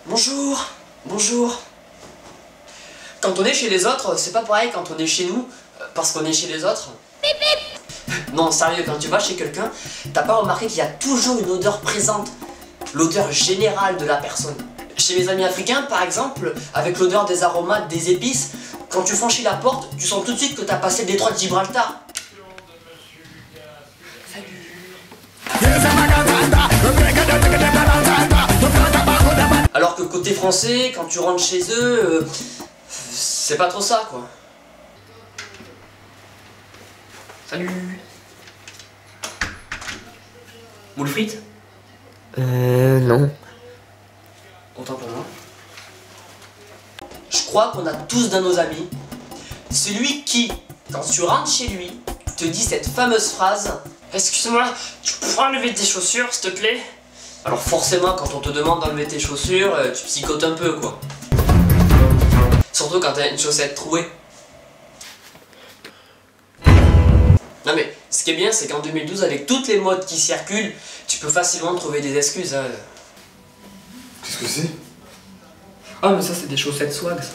Bonjour, bonjour. Quand on est chez les autres, c'est pas pareil quand on est chez nous, parce qu'on est chez les autres. Non, sérieux, quand tu vas chez quelqu'un, t'as pas remarqué qu'il y a toujours une odeur présente, l'odeur générale de la personne. Chez mes amis africains, par exemple, avec l'odeur des aromates, des épices, quand tu franchis la porte, tu sens tout de suite que t'as passé le détroit de Gibraltar. Alors que côté français, quand tu rentres chez eux, c'est pas trop ça, quoi. Salut. Moule frites? Non. Autant pour moi. Je crois qu'on a tous dans nos amis celui qui, quand tu rentres chez lui, te dit cette fameuse phrase: excuse-moi, tu pourras enlever tes chaussures, s'il te plaît? Alors forcément, quand on te demande d'enlever tes chaussures, tu psychotes un peu, quoi. Surtout quand t'as une chaussette trouée. Non mais, ce qui est bien, c'est qu'en 2012, avec toutes les modes qui circulent, tu peux facilement trouver des excuses, hein. Qu'est-ce que c'est? Ah mais ça c'est des chaussettes swag, ça.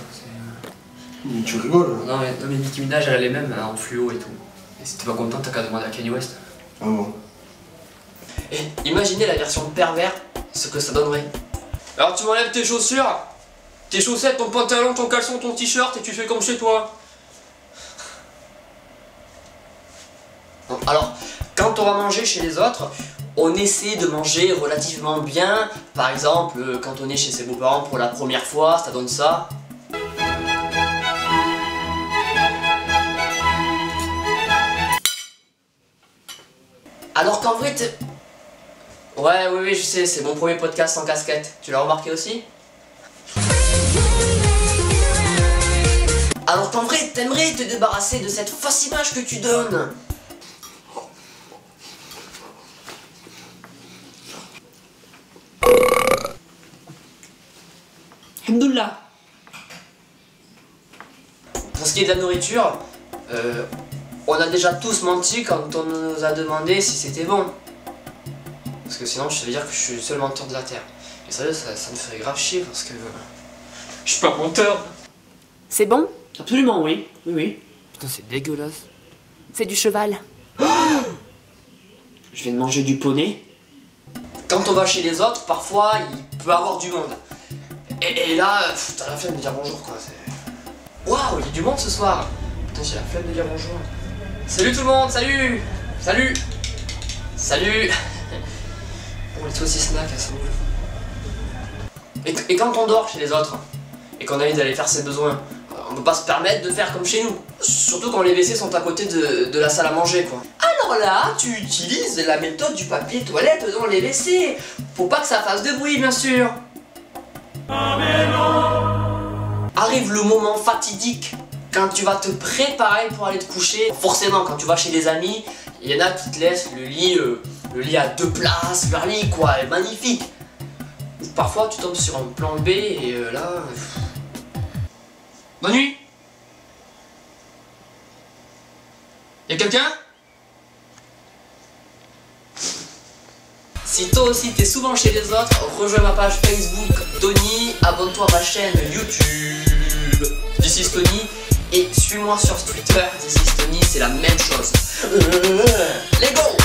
Mais tu rigoles. Non mais Nicki Minaj, elle a les mêmes, hein, en fluo et tout. Et si t'es pas content, t'as qu'à demander à Kanye West. Ah bon? Et imaginez la version pervers, ce que ça donnerait. Alors tu m'enlèves tes chaussures, tes chaussettes, ton pantalon, ton caleçon, ton t-shirt et tu fais comme chez toi. Bon, alors, quand on va manger chez les autres, on essaie de manger relativement bien. Par exemple, quand on est chez ses beaux-parents pour la première fois, ça donne ça. Alors qu'en vrai, ouais, oui, je sais, c'est mon premier podcast sans casquette. Tu l'as remarqué aussi? Alors qu'en vrai, t'aimerais te débarrasser de cette fausse image que tu donnes. Alhamdoulilah. Pour ce qui est de la nourriture, on a déjà tous menti quand on nous a demandé si c'était bon. Parce que sinon je vais dire que je suis le seul menteur de la Terre. Et sérieux, ça me ferait grave chier parce que je suis pas menteur. C'est bon? Absolument oui, oui. Putain, c'est dégueulasse. C'est du cheval. Je viens de manger du poney. Quand on va chez les autres, parfois il peut y avoir du monde. Et là, t'as la flemme de dire bonjour, quoi. Waouh, il y a du monde ce soir. Putain, j'ai la flemme de dire bonjour. Salut tout le monde, salut. Salut. Salut. Bon, les saucisses snack, elles sont où? Et quand on dort chez les autres, et qu'on a envie d'aller faire ses besoins, on peut pas se permettre de faire comme chez nous. Surtout quand les WC sont à côté de la salle à manger, quoi. Alors là, tu utilises la méthode du papier toilette dans les WC. Faut pas que ça fasse de bruit, bien sûr. Arrive le moment fatidique, quand tu vas te préparer pour aller te coucher. Forcément, quand tu vas chez des amis, il y en a qui te laissent le lit à 2 places, leur lit, quoi, est magnifique. Ou parfois, tu tombes sur un plan B et là... Bonne nuit. Y'a quelqu'un? Si toi aussi t'es souvent chez les autres, rejoins ma page Facebook Tony, abonne-toi à ma chaîne YouTube This is Tony et suis-moi sur Twitter This is Tony, c'est la même chose. Let's go.